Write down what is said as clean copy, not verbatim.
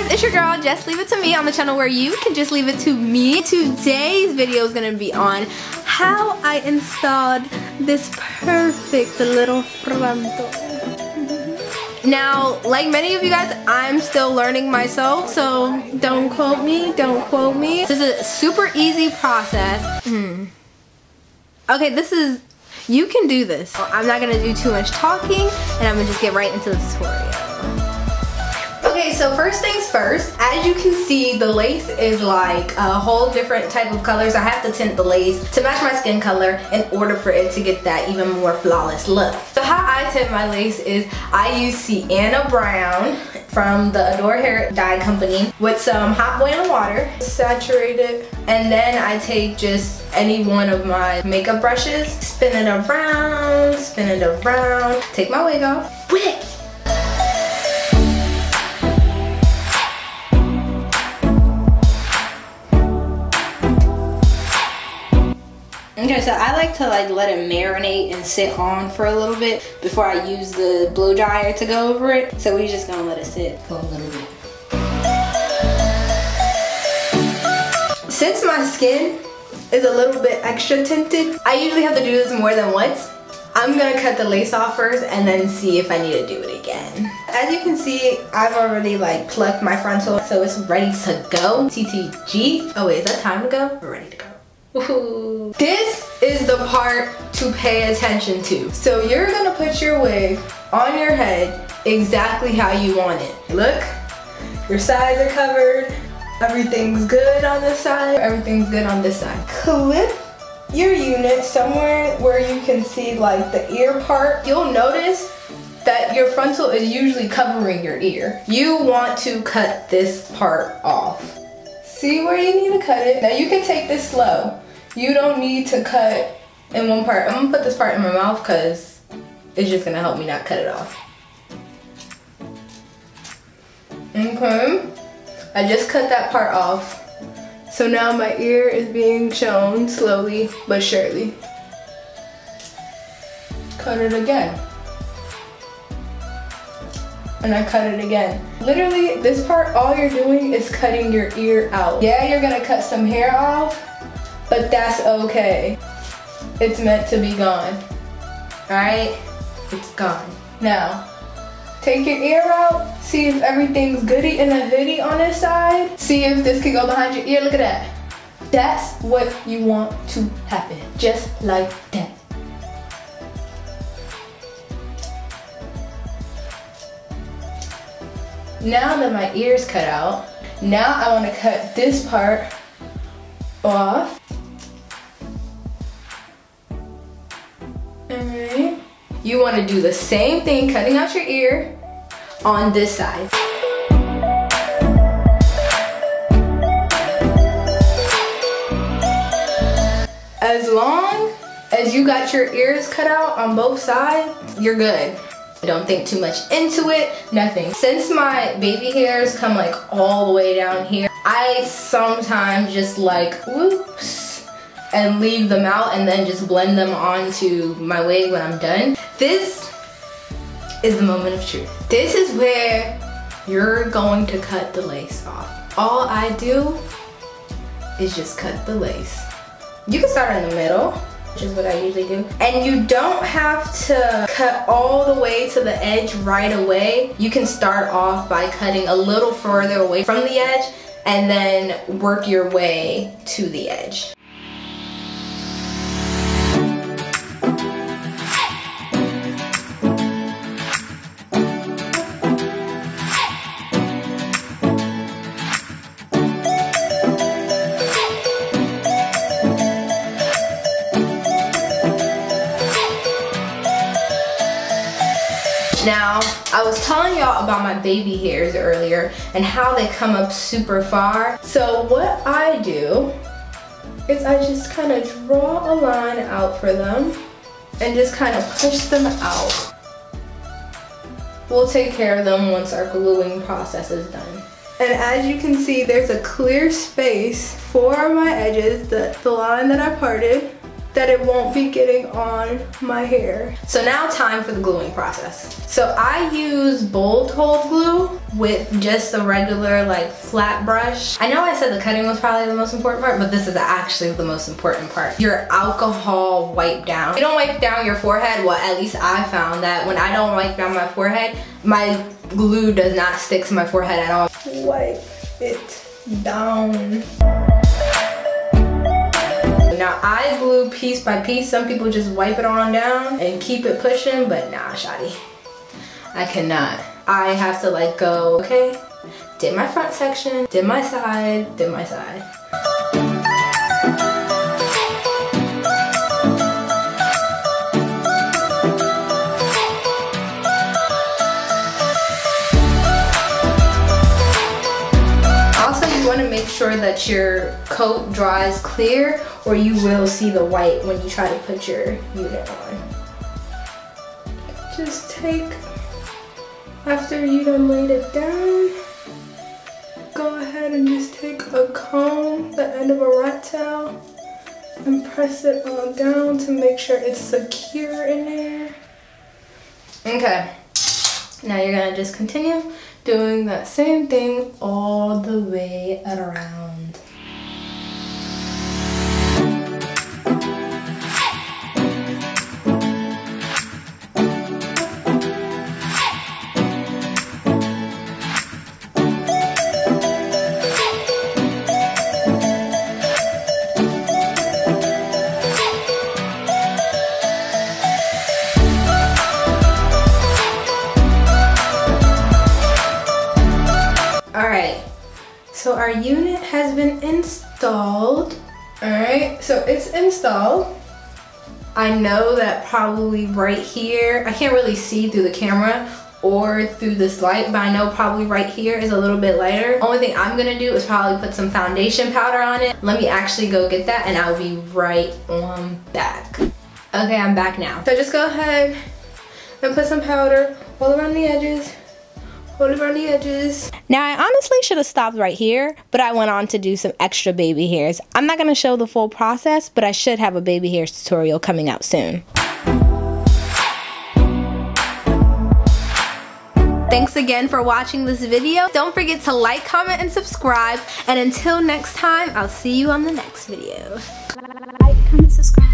it's your girl Jessleaveittome on the channel where you can just leave it to me. Today's video is gonna be on how I installed this perfect little frontal. Now, like many of you guys, I'm still learning myself, so don't quote me, don't quote me. This is a super easy process. Okay, you can do this. I'm not gonna do too much talking, and I'm gonna just get right into the tutorial. Okay, so first things first, as you can see, the lace is like a whole different type of colors. I have to tint the lace to match my skin color in order for it to get that even more flawless look. So how I tint my lace is I use Sienna Brown from the Adore Hair Dye Company with some hot boiling water, saturate it, and then I take just any one of my makeup brushes, spin it around, take my wig off. Okay, so I like to let it marinate and sit on for a little bit before I use the blow dryer to go over it. So we're just gonna let it sit for a little bit. Since my skin is a little bit extra tinted, I usually have to do this more than once. I'm gonna cut the lace off first and then see if I need to do it again. As you can see, I've already plucked my frontal, so it's ready to go. TTG. Oh wait, is that time to go? We're ready to go. Ooh. This is the part to pay attention to. So you're gonna put your wig on your head exactly how you want it. Look, your sides are covered. Everything's good on this side. Everything's good on this side. Clip your unit somewhere where you can see the ear part. You'll notice that your frontal is usually covering your ear. You want to cut this part off. See where you need to cut it. Now you can take this slow. You don't need to cut in one part. I'm gonna put this part in my mouth because it's just gonna help me not cut it off. Okay, I just cut that part off. So now my ear is being shown slowly but surely. Cut it again. And I cut it again. Literally, this part, all you're doing is cutting your ear out. Yeah, you're gonna cut some hair off, but that's okay. It's meant to be gone. Alright? It's gone. Now, take your ear out, see if everything's goody in a hoodie on this side. See if this can go behind your ear, look at that. That's what you want to happen, just like that. Now that my ear's cut out, now I want to cut this part off. Alright. You want to do the same thing, cutting out your ear on this side. As long as you got your ears cut out on both sides, you're good. Don't think too much into it, nothing. Since my baby hairs come all the way down here, I sometimes just whoops, and leave them out and then just blend them onto my wig when I'm done. This is the moment of truth. This is where you're going to cut the lace off. All I do is just cut the lace. You can start in the middle, which is what I usually do. And you don't have to cut all the way to the edge right away. You can start off by cutting a little further away from the edge and then work your way to the edge. Now, I was telling y'all about my baby hairs earlier and how they come up super far. So what I do is I just kind of draw a line out for them and just kind of push them out. We'll take care of them once our gluing process is done. And as you can see, there's a clear space for my edges, the line that I parted. that it won't be getting on my hair. So now time for the gluing process. So I use bold hold glue with just a regular like flat brush. I know I said the cutting was probably the most important part, but this is actually the most important part. Your alcohol wipe down. You don't wipe down your forehead. Well, at least I found that when I don't wipe down my forehead, my glue does not stick to my forehead at all. Wipe it down. Now I glue piece by piece. Some people just wipe it on down and keep it pushing, but nah, shawty, I cannot. I have to like go, okay, did my front section, did my side, did my side. Want to make sure that your coat dries clear, or you will see the white when you try to put your unit on. Just take, after you done laid it down, go ahead and just take a comb, the end of a rat tail, and press it on down to make sure it's secure in there. Okay, now you're gonna just continue doing that same thing all the way around. Alright, so our unit has been installed. Alright, so it's installed. I know that probably right here, I can't really see through the camera or through this light, but I know probably right here is a little bit lighter. Only thing I'm gonna do is probably put some foundation powder on it. Let me actually go get that and I'll be right on back. Okay, I'm back now. So just go ahead and put some powder all around the edges. Around the edges. Now I honestly should have stopped right here, but I went on to do some extra baby hairs. I'm not going to show the full process, but I should have a baby hairs tutorial coming out soon. Thanks again for watching this video. Don't forget to like, comment, and subscribe. And until next time, I'll see you on the next video. Like, comment, subscribe.